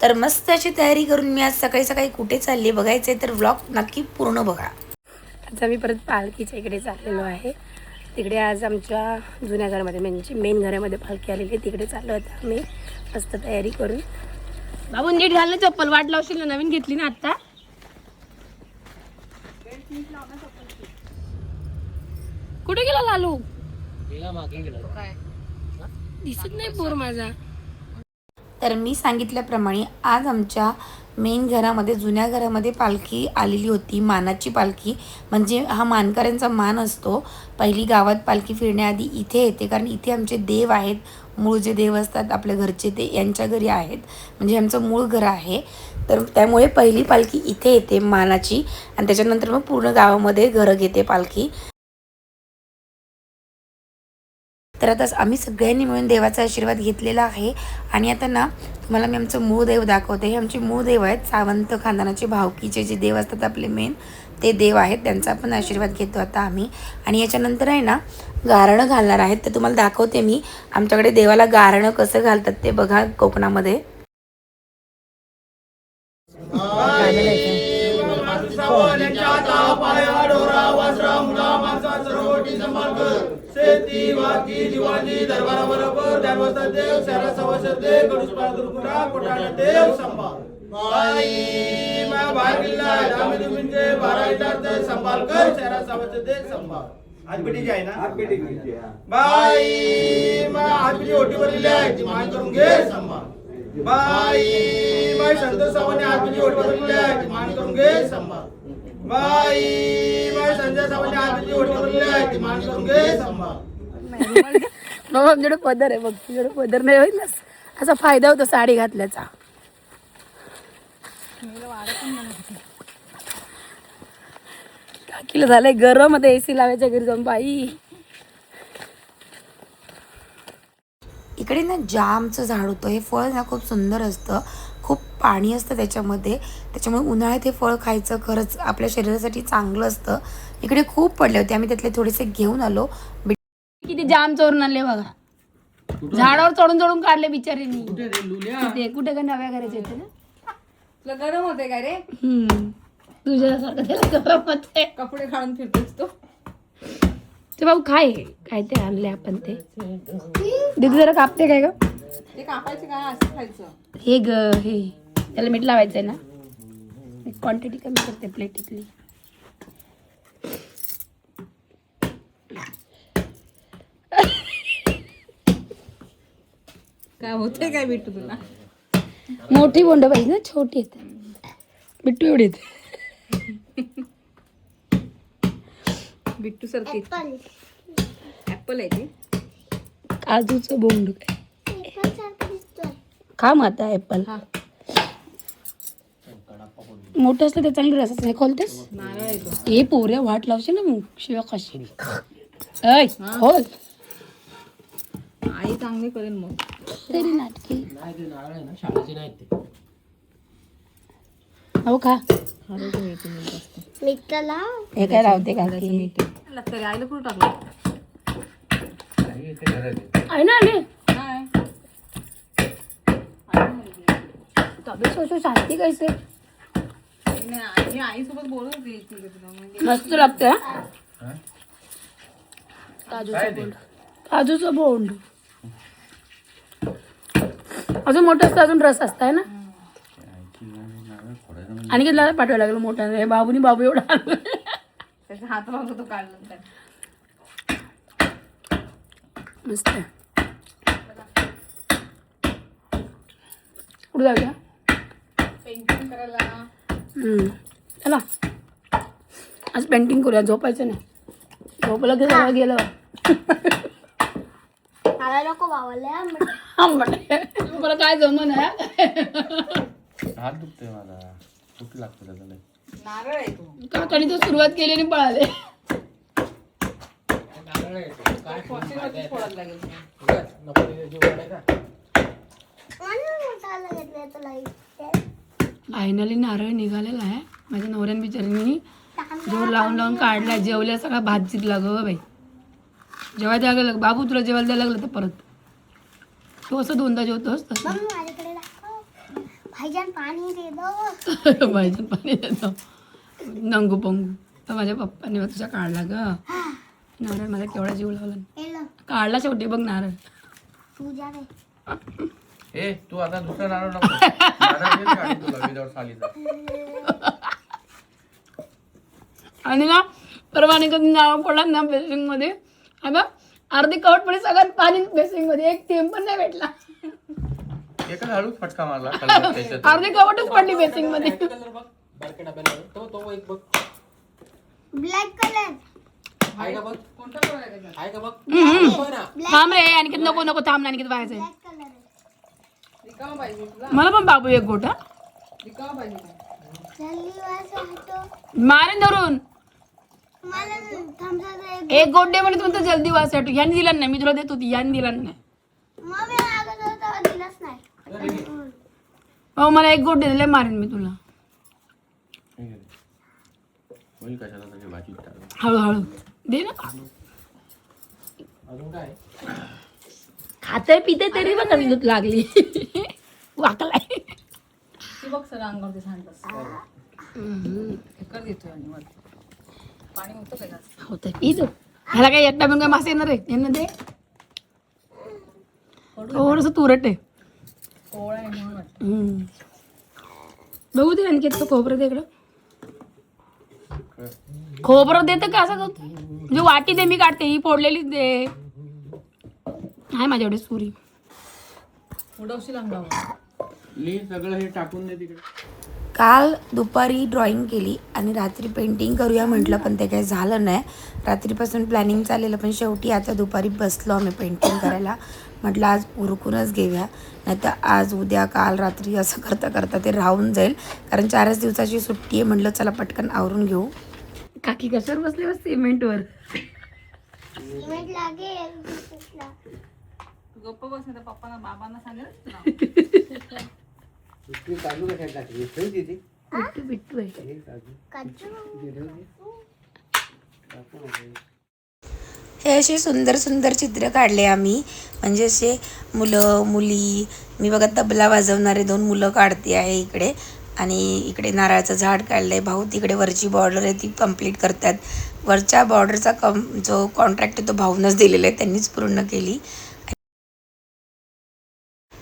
तर मस्त अशी तयारी करून मी आज सकाळी सकाळी कुठे चालली बघायचे तर व्लॉग नक्की पूर्ण बघा. आता मी परत पालखीच्या इकडे चाललेलो आहे. तिकडे आज आमच्या जुन्या घरामध्ये म्हणजे मेन घरामध्ये पालखी आलेली आहे, तिकडे चाललो होतं आम्ही मस्त तयारी करून. बाबू नीट घाल ना चप्पल, वाट लावशील ना, नवीन घेतली ना आता. कुठे गेला लालू? दिसत नाही पोर माझा. तर मी सांगितल्याप्रमाणे आज आमच्या मेन घरामध्ये जुन्या घरामध्ये पालखी आलेली होती. मानाची पालखी म्हणजे हा मानकऱ्यांचा मान असतो. पहिली गावात पालखी फिरण्याआधी इथे येते, कारण इथे आमचे देव आहेत. मूळ जे देव असतात आपल्या घरचे ते यांच्या घरी आहेत, म्हणजे आमचं मूळ घर आहे. तर त्यामुळे पहिली पालखी इथे येते मानाची, आणि त्याच्यानंतर मग पूर्ण गावामध्ये घरं घेते पालखी. तर आता आम्ही सगळ्यांनी मिळून देवाचा आशीर्वाद घेतलेला आहे. आणि आता ना तुम्हाला मी आमचं मूळ देव दाखवते. हे आमचे मूळ देव आहेत, सावंत खानदानाचे भावकीचे जे देव असतात आपले मेन ते देव आहेत, त्यांचा पण आशीर्वाद घेतो आता आम्ही. आणि याच्यानंतर आहे ना गारणं घालणार आहेत, तर तुम्हाला दाखवते मी आमच्याकडे देवाला गारणं कसं घालतात ते बघा कोकणामध्ये. शेती वाकी दिवाणी दरबारा बरोबर ध्यानवस्ता देव शहरा सवशत देव गणेश पादुरकुरा कोटाळा देव संभाळ बाई मा भागिला जामी तुमचे बाराईदार ते संभाळ कर शहरा सवशत देव संभाळ आज बेटी जी आहे ना आज बेटी बाई मा आज बेटी ओटीवरली आहे ती मान करून घे संभाळ बाई मा संतोष सावंत आज बेटी ओटीवरली आहे ती मान करून घे संभाळ बाई मा संजय सावंत आज बेटी ओटीवरली आहे ती मान करून घे संभाळ. बाबा आमच्याकडे पदर आहे बघ, तुझ्याकडे पदर नाही होईल ना, असा फायदा होतो साडी घातल्याचा. काकीला झालंय गरम, आता एसी लावायच्या घरी जाऊन बाई. इकडे ना जामचं झाड होतं. हे फळ ना खूप सुंदर असतं, खूप पाणी असतं त्याच्यामध्ये, त्याच्यामुळे उन्हाळ्यात हे फळ खायचं खरंच आपल्या शरीरासाठी चांगलं असतं. इकडे खूप पडले होते, आम्ही त्यातले थोडेसे घेऊन आलो. किती जाम चोरून आणले बघा, झाडावर चढून चढून काढले बिचारीनी. कुठे कुठे का नव्या घराचे येते ना. तुला गरम होते काय रे? तुझ्यासारखं त्याला गरम होते. कपडे काढून फिरतोस तो. ते बाबू काय काय ते आणले आपण ते. दीदी जरा कापते काय ग? ते कापायचे काय असं खायचं? हे ग हे त्याला मीठ लावायचंय ना, क्वांटिटी कमी करते प्लेटीतली. काय होते काय बिट्टू तुला? मोठी बोंड पाहिजे ना, छोटी येते बिट्टू एवढी येते. बिट्टू सारखी ऍपल आहे ती. काजूचं बोंड काय खा मग आता ऍपल. मोठं असलं ते चांगली रसाच नाही खोलतेस. नारळ आहे तो. हे पोऱ्या वाट लावशील ना मग शिव्या खाशील. ऐ खोल. आई चांगली करेन मग. तरी नाटकी हो का. हे काय लावते का तरी आईला कुठं टाकलं? आहे ना आले काय? तब्येत सोचू शांती कैसे आई आईसोबत बोलत होती तुला. मस्त लागतं. काजूचं बोंड, काजूचं बोंड अजून मोठं असतं, अजून रस असताय ना. आणि किती पाठवायला लागलं मोठा. बाबूनी बाबू एवढा त्याचा हात लावतो तो काढला. मस्त. कुठं जाऊया? पेंटिंग करायला. चला आज पेंटिंग करूया. झोपायचं नाही, झोपलं की सगळं गेलं. मला काय जमन आहे. हात दुखतोय माझा, खूप लागतं त्याला. नारळ आहे तो. काकाने तर सुरुवात केली आणि पळाले. फोडायला लागेल. फायनली नारळ निघालेला आहे. माझ्या नवऱ्यान बिचारीनी जोर लावून लावून काढला. जेवल्या सगळा भात जिरला ग बाई. जेवायला द्यायला लागलं बाबू, तुला जेवायला द्यायला लागलं तर परत तू असं दोनदा जेवतोस तसं. भाईजान पाणी दे दो. भाईजान पाणी देतो नंगू पंगू तर माझ्या पप्पाने तुझा काढला ग नारळ. मला केवढा जीव लावला एलो काढला शेवटी बघ नारळ. तू जा रे. ए तू आता दुसरा नारळ नको. नारळ देईल का आणि तुला विदाउट सालीचा. आणि ना परवाने कधी नारळ पडला ना बेसिंग मध्ये अगं अर्धी कवट पडे सगळ्यात पाणी बेसिंग मध्ये एक थेंब पण नाही भेटला. एकच हळूच फटका मारला खाली त्याच्यात. अर्धी कवटच पडली बेसिंग मध्ये. Black colour. थांब रे आणखी नको नको थांब आणखी व्हायचंय. ब्लॅक कलर आहे. मला पण बाबू एक गोटा जल्दी वाचा हटो. मारेन धरून मला थम्सअप एक. एक गोट दे म्हणजे तुमचं जल्दी वाचतो. यांनी दिला नाही मी तुला देत होती यांनी दिला नाही. मग मी मागत होतो तेव्हा दिलंच नाही. हो मला एक गोट दिले मारेन मी तुला. होईल कशाला सगळी भाजी टाकून. हळूहळू दे ना. अजून काय खाते पिते तरी बघ कमी लागली वाकलाय. होतंय पितो. ह्याला काय एकटा पण काय मासे येणार आहे यांना दे. थोडस तुरट आहे. बघू दे आणखी खोबरं दे इकडं. खोबरं देतं का असं करतो म्हणजे वाटी दे मी काढते ही फोडलेलीच दे. आहे माझ्याकडे सुरी. ली सगळं हे टाकून दे तिकडे. काल दुपारी ड्रॉइंग केली आणि रात्री पेंटिंग करूया म्हटलं पण ते काही झालं नाही. रात्रीपासून प्लॅनिंग चाललेलं पण शेवटी आता दुपारी बसलो आम्ही पेंटिंग करायला. म्हटलं आज उरकूनच घेऊया नाही तर आज उद्या काल रात्री असं करता करता ते राहून जाईल. कारण 4च दिवसाची सुट्टी आहे. म्हटलं चला पटकन आवरून घेऊ. काकी कशावर बसले बस सिमेंटवर. सिमेंट लागेल. गप्प बस नाही तर पप्पांना बाबांना सांगेल. बिट्टू बिट्टू आहे. हे असे सुंदर सुंदर चित्र काढले आम्ही. म्हणजे असे मुलं मुली. मी बघा तबला वाजवणारे 2 मुलं काढते आहे इकडे. आणि इकडे नारळाचं झाड काढलं आहे. भाऊ तिकडे वरची बॉर्डर आहे ती कंप्लीट करतात. वरच्या बॉर्डरचा जो कॉन्ट्रॅक्ट आहे तो भाऊनच दिलेला आहे. त्यांनीच पूर्ण केली.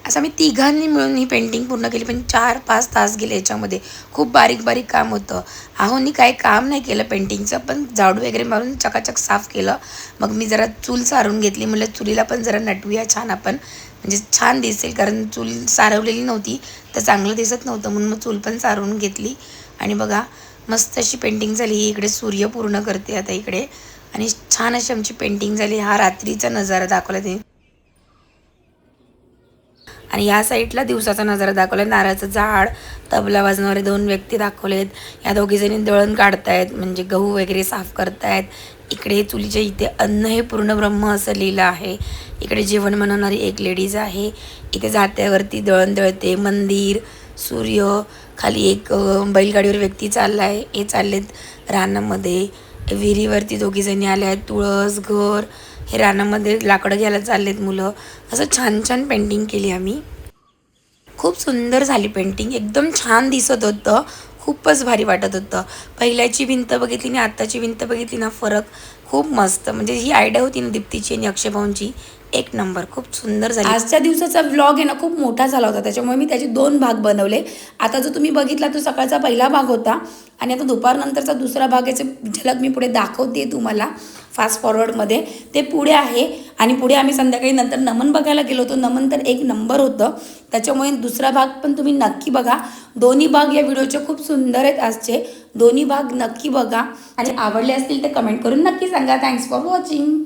असं आम्ही तिघांनी मिळून ही पेंटिंग पूर्ण केली. पण 4-5 तास गेले याच्यामध्ये. खूप बारीक बारीक काम होतं. आहोनी काही काम नाही केलं पेंटिंगचं पण झाडू वगैरे मारून चकाचक साफ केलं. मग मी जरा चूल सारून घेतली. म्हणलं चुलीला पण जरा नटवूया छान आपण म्हणजे छान दिसेल. कारण चूल सारवलेली नव्हती तर चांगलं दिसत नव्हतं म्हणून मग चूल पण सारवून घेतली. आणि बघा मस्त अशी पेंटिंग झाली. इकडे सूर्य पूर्ण करते आता इकडे. आणि छान अशी आमची पेंटिंग झाली. हा रात्रीचा नजारा दाखवला ते. आणि या साईडला दिवसाचा नजारा दाखवला. नारळाचं झाड तबला वाजवणारे 2 व्यक्ती दाखवलेत. या दोघीजणी दळण काढतायत म्हणजे गहू वगैरे साफ करतायत. इकडे चुलीच्या इथे अन्न हे पूर्ण ब्रह्म असं लिहिलं आहे. इकडे जेवण बनवणारी एक लेडीज आहे. इथे जात्यावरती दळण दळते. मंदिर सूर्य खाली एक बैलगाडीवर व्यक्ती चालला आहे. हे चाललेत रानामध्ये. विहिरीवरती दोघीजणी आल्या आहेत. तुळस घर हे रानामध्ये लाकडं घ्यायला चाललेत मुलं. असं छान छान पेंटिंग केली आम्ही. खूप सुंदर झाली पेंटिंग. एकदम छान दिसत होतं. खूपच भारी वाटत होतं. पहिल्याची भिंत बघितली आणि आत्ताची भिंत बघितली ना फरक खूप मस्त. म्हणजे ही आयडिया होती ना दीप्तीची आणि अक्षय भाऊंची एक नंबर. खूप सुंदर झाली. आजच्या दिवसाचा व्लॉग आहे ना खूप मोठा झाला होता त्याच्यामुळे मी त्याचे 2 भाग बनवले. आता जो तुम्ही बघितला तो सकाळचा पहिला भाग होता आणि आता दुपारनंतरचा दुसरा भाग याचे झलक मी पुढे दाखवते तुम्हाला फास्ट फॉरवर्डमध्ये. ते पुढे आहे. आणि पुढे आम्ही संध्याकाळी नंतर नमन बघायला गेलो होतो. नमन तर एक नंबर होतं. त्याच्यामुळे दुसरा भाग पण तुम्ही नक्की बघा. दोन्ही भाग या व्हिडिओचे खूप सुंदर आहेत आजचे. दोन्ही भाग नक्की बघा आणि आवडले असतील तर कमेंट करून नक्की सांगा. Thanks for watching.